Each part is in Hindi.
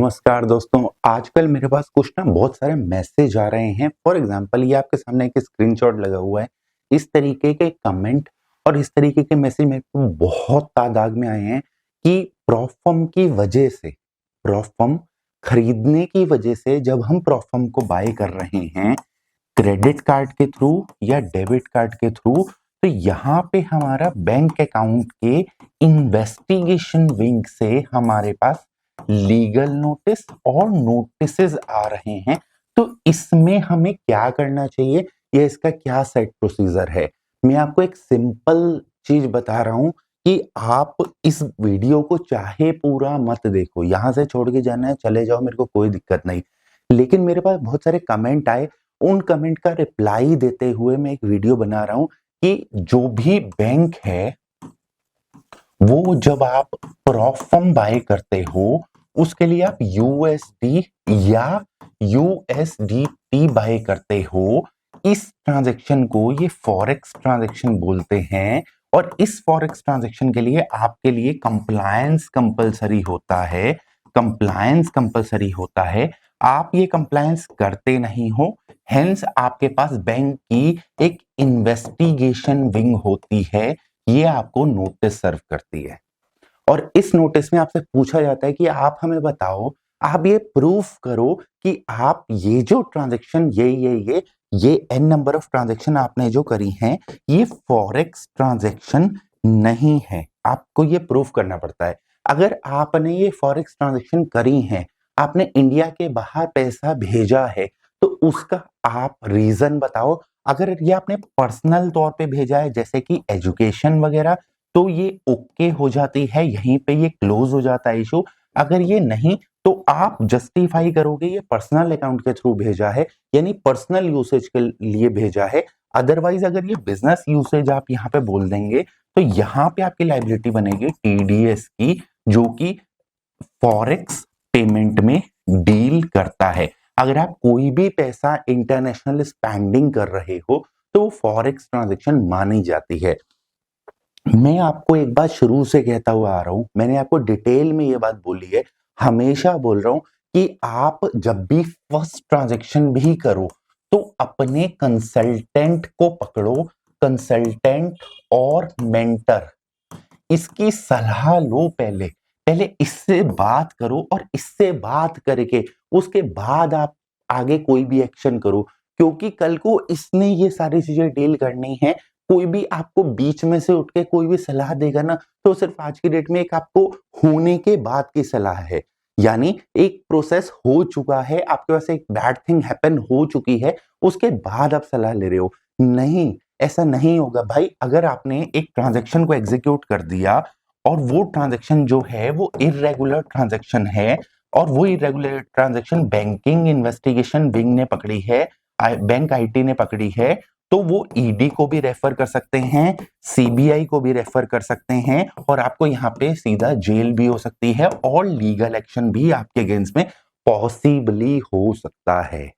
नमस्कार दोस्तों, आजकल मेरे पास कुछ ना बहुत सारे मैसेज आ रहे हैं। फॉर एग्जांपल ये आपके सामने एक स्क्रीनशॉट लगा हुआ है। इस तरीके के कमेंट और इस तरीके के मैसेज मेरे को बहुत तादाद में आए हैं कि प्रॉफर्म की वजह से, प्रॉफर्म खरीदने की वजह से जब हम प्रॉफर्म को बाय कर रहे हैं क्रेडिट कार्ड के थ्रू या डेबिट कार्ड के थ्रू, तो यहाँ पे हमारा बैंक अकाउंट के इन्वेस्टिगेशन विंग से हमारे पास लीगल नोटिस और नोटिसेस आ रहे हैं। तो इसमें हमें क्या करना चाहिए या इसका क्या सेट प्रोसीजर है? मैं आपको एक सिंपल चीज बता रहा हूं कि आप इस वीडियो को चाहे पूरा मत देखो, यहां से छोड़ के जाना है चले जाओ, मेरे को कोई दिक्कत नहीं। लेकिन मेरे पास बहुत सारे कमेंट आए, उन कमेंट का रिप्लाई देते हुए मैं एक वीडियो बना रहा हूं कि जो भी बैंक है वो जब आप प्रॉफर्म बाय करते हो उसके लिए आप यूएसडी या यूएसडीटी बाय करते हो। इस ट्रांजैक्शन को ये फॉरेक्स ट्रांजैक्शन बोलते हैं और इस फॉरेक्स ट्रांजैक्शन के लिए आपके लिए कंप्लायंस कंपलसरी होता है। कंप्लायंस कंपलसरी होता है, आप ये कंप्लायंस करते नहीं हो, हेंस आपके पास बैंक की एक इन्वेस्टिगेशन विंग होती है, ये आपको नोटिस सर्व करती है। और इस नोटिस में आपसे पूछा जाता है कि आप हमें बताओ, आप ये प्रूफ करो कि आप ये जो ट्रांजैक्शन ये एन नंबर ऑफ ट्रांजैक्शन आपने जो करी हैं ये फॉरेक्स ट्रांजैक्शन नहीं है। आपको ये प्रूफ करना पड़ता है। अगर आपने ये फॉरेक्स ट्रांजैक्शन करी हैं, आपने इंडिया के बाहर पैसा भेजा है, तो उसका आप रीजन बताओ। अगर ये आपने पर्सनल तौर पे भेजा है जैसे कि एजुकेशन वगैरह, तो ये ओके हो जाती है, यहीं पे ये क्लोज हो जाता है इशू। अगर ये नहीं तो आप जस्टिफाई करोगे ये पर्सनल अकाउंट के थ्रू भेजा है, यानी पर्सनल यूसेज के लिए भेजा है। अदरवाइज अगर ये बिजनेस यूसेज आप यहाँ पे बोल देंगे तो यहाँ पे आपकी लाइबिलिटी बनेगी टीडीएस की, जो कि फॉरेक्स पेमेंट में डील करता है। अगर आप कोई भी पैसा इंटरनेशनल स्पेंडिंग कर रहे हो तो फॉरेक्स ट्रांजैक्शन मानी जाती है। मैं आपको एक बात शुरू से कहता हुआ आ रहा हूं, मैंने आपको डिटेल में ये बात बोली है, हमेशा बोल रहा हूं कि आप जब भी फर्स्ट ट्रांजैक्शन भी करो तो अपने कंसल्टेंट को पकड़ो। कंसल्टेंट और मेंटर, इसकी सलाह लो। पहले पहले इससे बात करो और इससे बात करके उसके बाद आप आगे कोई भी एक्शन करो, क्योंकि कल को इसने ये सारी चीजें डील करनी है। कोई भी आपको बीच में से उठ के कोई भी सलाह देगा ना, तो सिर्फ आज की डेट में एक आपको होने के बाद की सलाह है, यानी एक प्रोसेस हो चुका है, आपके पास एक बैड थिंग हैपन हो चुकी है, उसके बाद आप सलाह ले रहे हो। नहीं, ऐसा नहीं होगा भाई। अगर आपने एक ट्रांजैक्शन को एग्जीक्यूट कर दिया और वो ट्रांजैक्शन जो है वो इर्रेगुलर ट्रांजैक्शन है और वो irregular transaction banking investigation wing ने पकड़ी है, बैंक आईटी ने पकड़ी है, तो वो ईडी को भी रेफर कर सकते हैं, सीबीआई को भी रेफर कर सकते हैं और आपको यहाँ पे सीधा जेल भी हो सकती है और लीगल एक्शन भी आपके अगेंस्ट में पॉसिबली हो सकता है।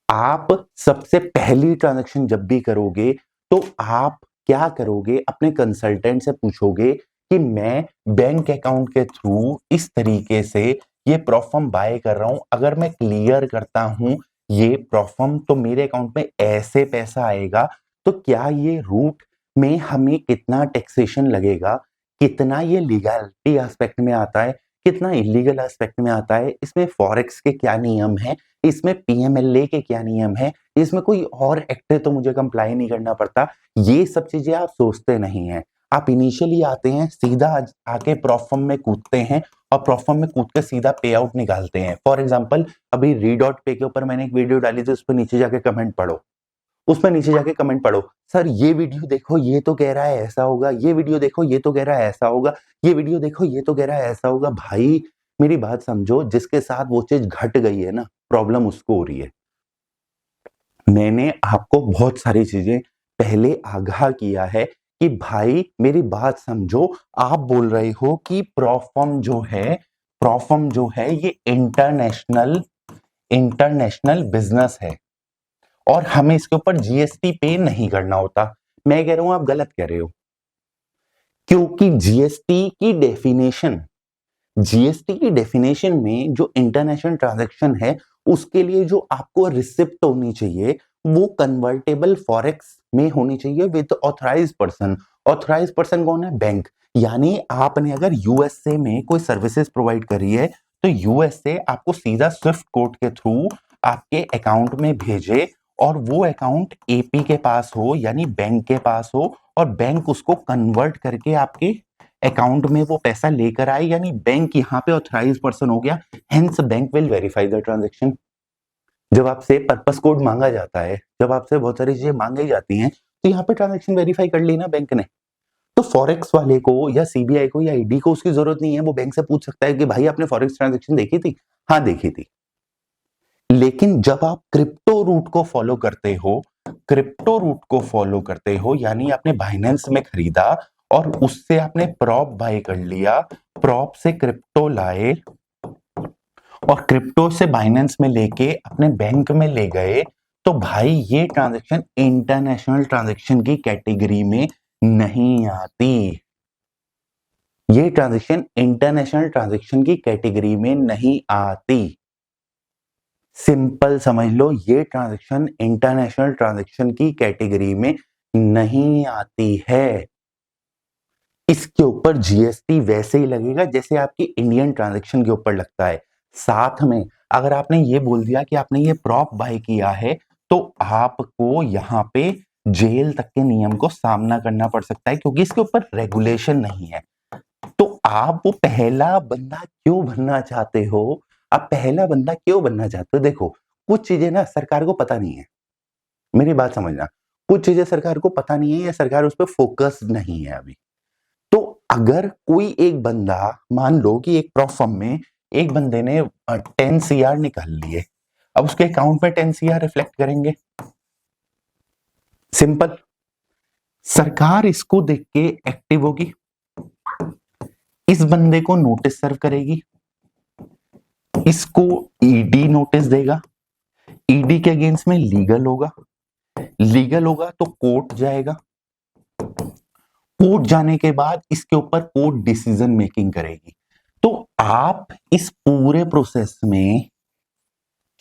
आप सबसे पहली ट्रांजैक्शन जब भी करोगे तो आप क्या करोगे, अपने कंसल्टेंट से पूछोगे कि मैं बैंक अकाउंट के थ्रू इस तरीके से ये प्रॉफर्म बाय कर रहा हूं, अगर मैं क्लियर करता हूं ये प्रॉफर्म तो मेरे अकाउंट में ऐसे पैसा आएगा, तो क्या ये रूट में हमें कितना टैक्सेशन लगेगा, कितना ये लीगलिटी एस्पेक्ट में आता है, कितना इलीगल एस्पेक्ट में आता है, इसमें फॉरेक्स के क्या नियम है, इसमें पीएमएलए के क्या नियम है, इसमें कोई और एक्ट है तो मुझे कंप्लाई नहीं करना पड़ता। ये सब चीजें आप सोचते नहीं हैं। आप इनिशियली आते हैं, सीधा आके प्रॉफर्म में कूदते हैं और प्रॉफर्म में कूद के सीधा पे आउट निकालते हैं। फॉर एग्जांपल अभी रीडॉट पे के ऊपर मैंने एक वीडियो डाली थी, उस पर नीचे जाके कमेंट पढ़ो, उसमें नीचे जाके कमेंट पढ़ो, सर ये वीडियो देखो ये तो कह रहा है ऐसा होगा, ये वीडियो देखो ये तो कह रहा है ऐसा होगा, ये वीडियो देखो ये तो कह रहा है ऐसा होगा। भाई मेरी बात समझो, जिसके साथ वो चीज घट गई है ना, प्रॉब्लम उसको हो रही है। मैंने आपको बहुत सारी चीजें पहले आगाह किया है कि भाई मेरी बात समझो। आप बोल रहे हो कि प्रॉफर्म जो है ये इंटरनेशनल बिजनेस है और हमें इसके ऊपर जीएसटी पे नहीं करना होता। मैं कह रहा हूं आप गलत कह रहे हो, क्योंकि जीएसटी की डेफिनेशन जीएसटी की डेफिनेशन में जो इंटरनेशनल ट्रांजैक्शन है उसके लिए जो आपको रिसिप्ट होनी चाहिए वो कन्वर्टेबल फॉरेक्स में होनी चाहिए with authorised person. Authorised person कौन है? बैंक। यानी आपने अगर यूएसए में कोई सर्विसेज प्रोवाइड करी है तो यूएसए आपको सीधा स्विफ्ट कोड के थ्रू आपके अकाउंट में भेजे और वो अकाउंट एपी के पास हो यानी बैंक के पास हो और बैंक उसको कन्वर्ट करके आपके अकाउंट में वो पैसा लेकर आए, यानी बैंक यहाँ पे ऑथराइज्ड पर्सन हो गया। Hence bank will verify the transaction. जब आपसे पर्पस कोड मांगा जाता है, जब आपसे बहुत सारी चीजें मांगी जाती हैं तो यहाँ पे ट्रांजैक्शन वेरीफाई कर ली ना बैंक ने। तो फॉरेक्स वाले को या सीबीआई को या ईडी को उसकी जरूरत नहीं है, वो बैंक से पूछ सकता है कि भाई आपने फॉरेक्स ट्रांजैक्शन देखी थी? हाँ देखी थी। लेकिन जब आप क्रिप्टो रूट को फॉलो करते हो, क्रिप्टो रूट को फॉलो करते हो यानी आपने बाइनेंस में खरीदा और उससे आपने प्रॉप बाय कर लिया, प्रॉप से क्रिप्टो लाए और क्रिप्टो से बाइनेंस में लेके अपने बैंक में ले गए, तो भाई ये ट्रांजैक्शन इंटरनेशनल ट्रांजैक्शन की कैटेगरी में नहीं आती। ये ट्रांजैक्शन इंटरनेशनल ट्रांजैक्शन की कैटेगरी में नहीं आती। सिंपल समझ लो, ये ट्रांजैक्शन इंटरनेशनल ट्रांजैक्शन की कैटेगरी में नहीं आती है। इसके ऊपर जीएसटी वैसे ही लगेगा जैसे आपकी इंडियन ट्रांजैक्शन के ऊपर लगता है। साथ में अगर आपने ये बोल दिया कि आपने ये प्रॉप बाय किया है तो आपको यहाँ पे जेल तक के नियम को सामना करना पड़ सकता है क्योंकि इसके ऊपर रेगुलेशन नहीं है। तो आप वो पहला बंदा क्यों बनना चाहते हो? आप पहला बंदा क्यों बनना चाहते हो? देखो, कुछ चीजें ना सरकार को पता नहीं है, मेरी बात समझना। कुछ चीजें सरकार को पता नहीं है या सरकार उस पर फोकस नहीं है अभी। तो अगर कोई एक बंदा, मान लो कि एक प्रॉप फर्म में एक बंदे ने 10 सीआर निकाल लिए, अब उसके अकाउंट में 10 सीआर रिफ्लेक्ट करेंगे। सिंपल। सरकार इसको देख के एक्टिव होगी, इस बंदे को नोटिस सर्व करेगी, इसको ईडी नोटिस देगा, ईडी के अगेंस्ट में लीगल होगा, लीगल होगा तो कोर्ट जाएगा, कोर्ट जाने के बाद इसके ऊपर कोर्ट डिसीजन मेकिंग करेगी। तो आप इस पूरे प्रोसेस में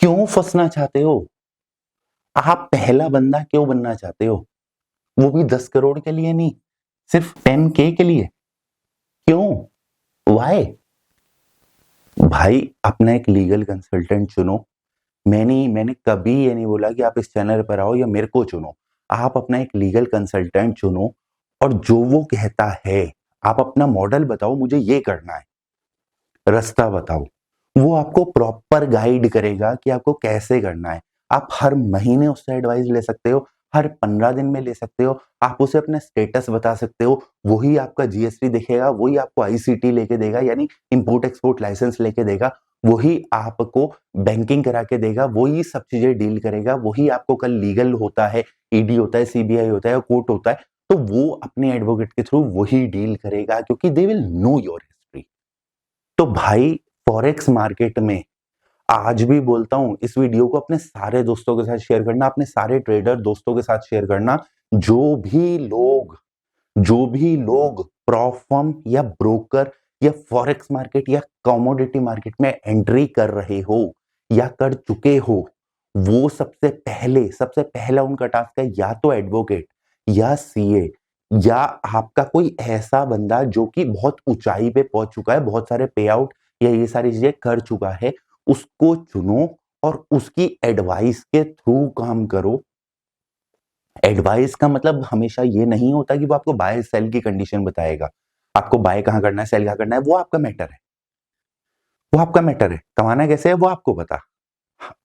क्यों फंसना चाहते हो? आप पहला बंदा क्यों बनना चाहते हो? वो भी 10 करोड़ के लिए नहीं, सिर्फ 10K के लिए। क्यों? वाई? भाई अपना एक लीगल कंसल्टेंट चुनो। मैंने कभी ये नहीं बोला कि आप इस चैनल पर आओ या मेरे को चुनो। आप अपना एक लीगल कंसल्टेंट चुनो और जो वो कहता है, आप अपना मॉडल बताओ, मुझे ये करना है, रास्ता बताओ, वो आपको प्रॉपर गाइड करेगा कि आपको कैसे करना है। आप हर महीने उससे एडवाइस ले सकते हो, हर 15 दिन में ले सकते हो, आप उसे अपना स्टेटस बता सकते हो, वही आपका जीएसटी देखेगा, वही आपको आईसीटी लेके देगा यानी इंपोर्ट एक्सपोर्ट लाइसेंस लेके देगा, वही आपको बैंकिंग करा के देगा, वही सब चीजें डील करेगा, वही आपको कल लीगल होता है, ईडी होता है, सीबीआई होता है, कोर्ट होता है, तो वो अपने एडवोकेट के थ्रू वही डील करेगा क्योंकि they will know your history. तो भाई फॉरेक्स मार्केट में आज भी बोलता हूं, इस वीडियो को अपने सारे दोस्तों के साथ शेयर करना, अपने सारे ट्रेडर दोस्तों के साथ शेयर करना। जो भी लोग प्रॉप फर्म या ब्रोकर या फॉरेक्स मार्केट या कमोडिटी मार्केट में एंट्री कर रहे हो या कर चुके हो, वो सबसे पहला उनका टास्क है या तो एडवोकेट या सीए या आपका कोई ऐसा बंदा जो कि बहुत ऊंचाई पे पहुंच चुका है, बहुत सारे पे आउट या ये सारी चीजें कर चुका है, उसको चुनो और उसकी एडवाइस के थ्रू काम करो। एडवाइस का मतलब हमेशा ये नहीं होता कि वो आपको बाय सेल की कंडीशन बताएगा। आपको बाय कहां करना है, सेल कहां करना है, वो आपका मैटर है, वो आपका मैटर है। कमाना कैसे है वो आपको पता।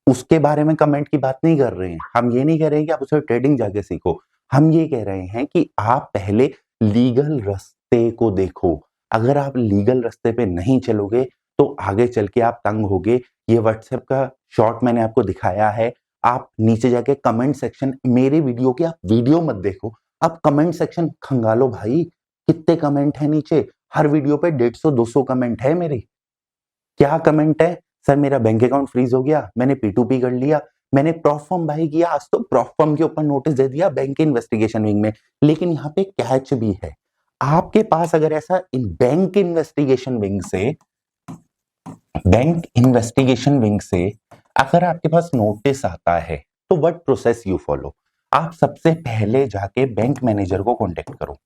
उसके बारे में कमेंट की बात नहीं कर रहे हैं। हम ये नहीं कह रहे हैं कि आप उसे ट्रेडिंग जाके सीखो। हम ये कह रहे हैं कि आप पहले लीगल रास्ते को देखो। अगर आप लीगल रास्ते पे नहीं चलोगे तो आगे चल के आप तंग होगे। ये व्हाट्सएप का शॉर्ट मैंने आपको दिखाया है। आप नीचे जाके कमेंट सेक्शन, मेरे वीडियो की आप वीडियो मत देखो, आप कमेंट सेक्शन खंगालो भाई। कितने कमेंट है नीचे? हर वीडियो पे 150-200 कमेंट है मेरे। क्या कमेंट है? सर मेरा बैंक अकाउंट फ्रीज हो गया, मैंने P2P कर लिया, मैंने प्रॉप फर्म बाय किया, आज तो प्रॉप फर्म के ऊपर नोटिस दे दिया बैंक इन्वेस्टिगेशन विंग में। लेकिन यहाँ पे कैच भी है, आपके पास अगर ऐसा बैंक इन्वेस्टिगेशन विंग से बैंक इन्वेस्टिगेशन विंग से अगर आपके पास नोटिस आता है तो व्हाट प्रोसेस यू फॉलो? आप सबसे पहले जाके बैंक मैनेजर को कांटेक्ट करो।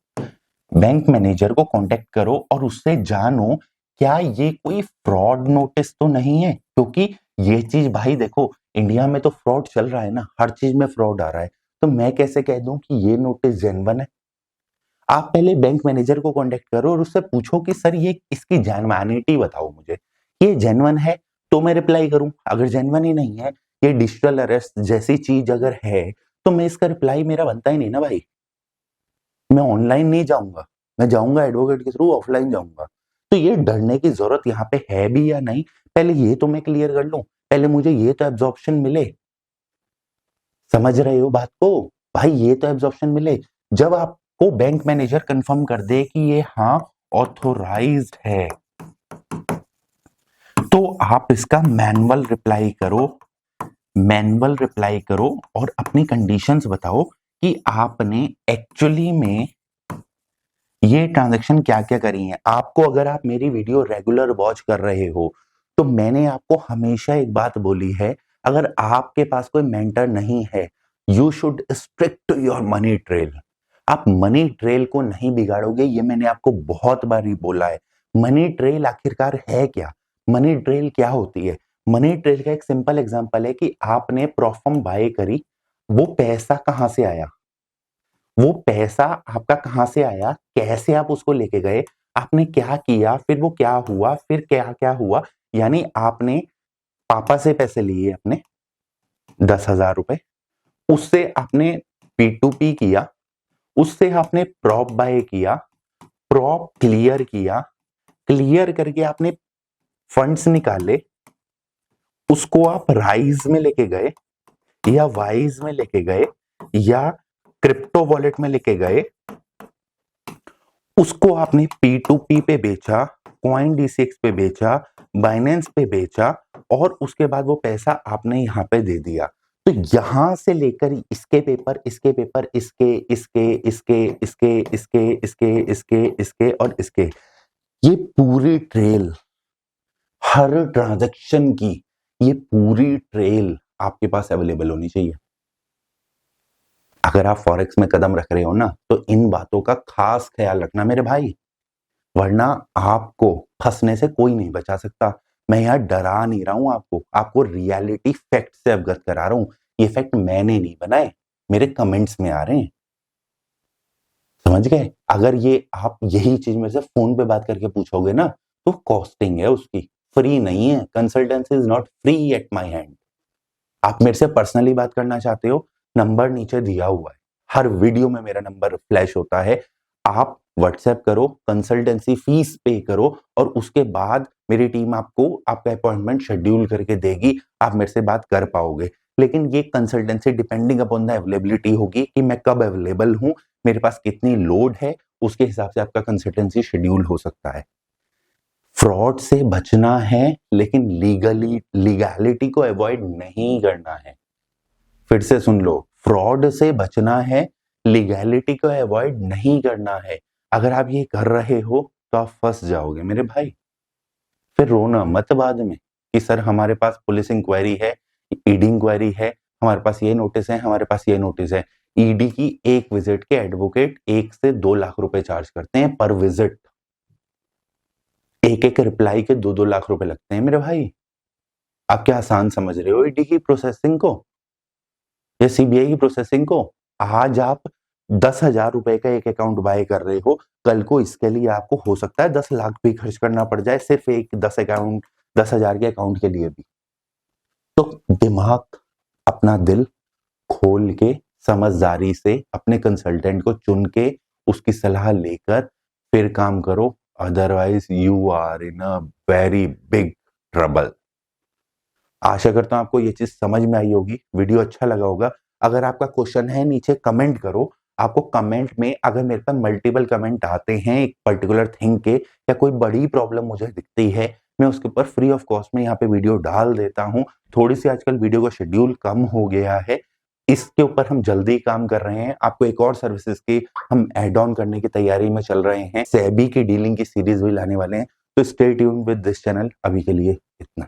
बैंक मैनेजर को कांटेक्ट करो और उससे जानो क्या ये कोई फ्रॉड नोटिस तो नहीं है, क्योंकि ये चीज भाई देखो, इंडिया में तो फ्रॉड चल रहा है ना, हर चीज में फ्रॉड आ रहा है, तो मैं कैसे कह दूं कि ये नोटिस जेन्युइन है? आप पहले बैंक मैनेजर को कांटेक्ट करो और उससे पूछो कि सर ये इसकी जेन्युइनिटी बताओ मुझे, ये जेन्युइन है तो मैं रिप्लाई करूं, अगर जेन्युइन ही नहीं है, ये डिजिटल अरेस्ट जैसी चीज अगर है, तो मैं इसका रिप्लाई मेरा बनता ही नहीं ना भाई। मैं ऑनलाइन नहीं जाऊंगा, मैं जाऊंगा एडवोकेट के थ्रू, ऑफलाइन जाऊंगा। तो ये डरने की जरूरत यहाँ पे है भी या नहीं, पहले ये तो मैं क्लियर कर लूं, पहले मुझे ये तो एब्जॉर्प्शन मिले। समझ रहे हो बात को भाई? ये तो एब्जॉर्प्शन मिले। जब आपको बैंक मैनेजर कंफर्म कर दे कि ये हाँ ऑथोराइज्ड है, तो आप इसका मैनुअल रिप्लाई करो, मैनुअल रिप्लाई करो और अपनी कंडीशंस बताओ कि आपने एक्चुअली में ये ट्रांजैक्शन क्या क्या करी है। आपको, अगर आप मेरी वीडियो रेगुलर वॉच कर रहे हो, तो मैंने आपको हमेशा एक बात बोली है, अगर आपके पास कोई मेंटर नहीं है, you should strict your money trail. आप मनी ट्रेल को नहीं बिगाड़ोगे, ये मैंने आपको बहुत बार ही बोला है। मनी ट्रेल आखिरकार है क्या? मनी ट्रेल क्या होती है? मनी ट्रेल का एक सिंपल एग्जांपल है कि आपने प्रोफर्म बाय करी, वो पैसा कहां से आया, वो पैसा आपका कहां से आया, कैसे आप उसको लेके गए, आपने क्या किया, फिर वो क्या हुआ, फिर क्या क्या हुआ। यानी आपने पापा से पैसे लिए अपने 10,000 रुपए, उससे आपने P2P किया, उससे आपने प्रॉप बाय किया, प्रॉप क्लियर किया, क्लियर करके आपने फंड्स निकाले, उसको आप राइज में लेके गए या वाइज में लेके गए या क्रिप्टो वॉलेट में लेके गए, उसको आपने P2P पे बेचा, कॉइन D6 पे बेचा, बाइनेंस पे बेचा और उसके बाद वो पैसा आपने यहाँ पे दे दिया। तो यहां से लेकर इसके पेपर, इसके पेपर, इसके इसके इसके इसके इसके इसके इसके इसके और इसके, ये पूरी ट्रेल, हर ट्रांजैक्शन की ये पूरी ट्रेल आपके पास अवेलेबल होनी चाहिए। अगर आप फॉरेक्स में कदम रख रहे हो ना, तो इन बातों का खास ख्याल रखना मेरे भाई, वरना आपको फंसने से कोई नहीं बचा सकता। मैं यहाँ डरा नहीं रहा हूं आपको, आपको रियलिटी फैक्ट से अवगत करा रहा हूं। ये फैक्ट मैंने नहीं बनाए, मेरे कमेंट्स में आ रहे हैं, समझ गए? अगर ये आप यही चीज मेरे से फोन पे बात करके पूछोगे ना, तो कॉस्टिंग है उसकी, फ्री नहीं है। Consultancy is not free at my hand. आप मेरे से पर्सनली बात करना चाहते हो, नंबर नीचे दिया हुआ है, हर वीडियो में मेरा नंबर फ्लैश होता है। आप व्हाट्सएप करो, कंसल्टेंसी फीस पे करो और उसके बाद मेरी टीम आपको आपका अपॉइंटमेंट शेड्यूल करके देगी, आप मेरे से बात कर पाओगे। लेकिन ये consultancy depending upon the availability होगी कि मैं कब अवेलेबल हूं, मेरे पास कितनी लोड है, उसके हिसाब से आपका कंसल्टेंसी शेड्यूल हो सकता है। फ्रॉड से बचना है, लेकिन लीगैलिटी को अवॉइड नहीं करना है। फिर से सुन लो, फ्रॉड से बचना है, लीगैलिटी को अवॉइड नहीं करना है। अगर आप ये कर रहे हो तो आप फंस जाओगे मेरे भाई। फिर रोना मत बाद में कि सर हमारे पास पुलिस इंक्वायरी है, ईडी इंक्वायरी है, हमारे पास ये नोटिस है, हमारे पास ये नोटिस है। ईडी की एक विजिट के एडवोकेट 1 से 2 लाख रुपए चार्ज करते हैं पर विजिट। एक एक रिप्लाई के 2-2 लाख रुपए लगते हैं मेरे भाई। आप क्या आसान समझ रहे हो ईडी की प्रोसेसिंग को या सीबीआई की प्रोसेसिंग को? आज आप 10,000 रुपए का एक अकाउंट बाय कर रहे हो, कल को इसके लिए आपको हो सकता है 10 लाख भी खर्च करना पड़ जाए, सिर्फ एक 10,000 के अकाउंट के लिए भी। तो दिमाग, अपना दिल खोल के, समझदारी से अपने कंसल्टेंट को चुन के उसकी सलाह लेकर फिर काम करो, otherwise you are in a very big trouble. आशा करता हूं आपको ये चीज समझ में आई होगी, वीडियो अच्छा लगा होगा। अगर आपका क्वेश्चन है नीचे कमेंट करो। आपको कमेंट में अगर मेरे पास मल्टीपल कमेंट आते हैं एक पर्टिकुलर थिंग के या कोई बड़ी प्रॉब्लम मुझे दिखती है, मैं उसके ऊपर फ्री ऑफ कॉस्ट में यहाँ पे वीडियो डाल देता हूँ। थोड़ी सी आजकल वीडियो का शेड्यूल कम हो गया है, इसके ऊपर हम जल्दी काम कर रहे हैं। आपको एक और सर्विसेज की हम एड ऑन करने की तैयारी में चल रहे हैं, सेबी की डीलिंग की सीरीज भी लाने वाले हैं। तो stay tune with this channel. अभी के लिए इतना।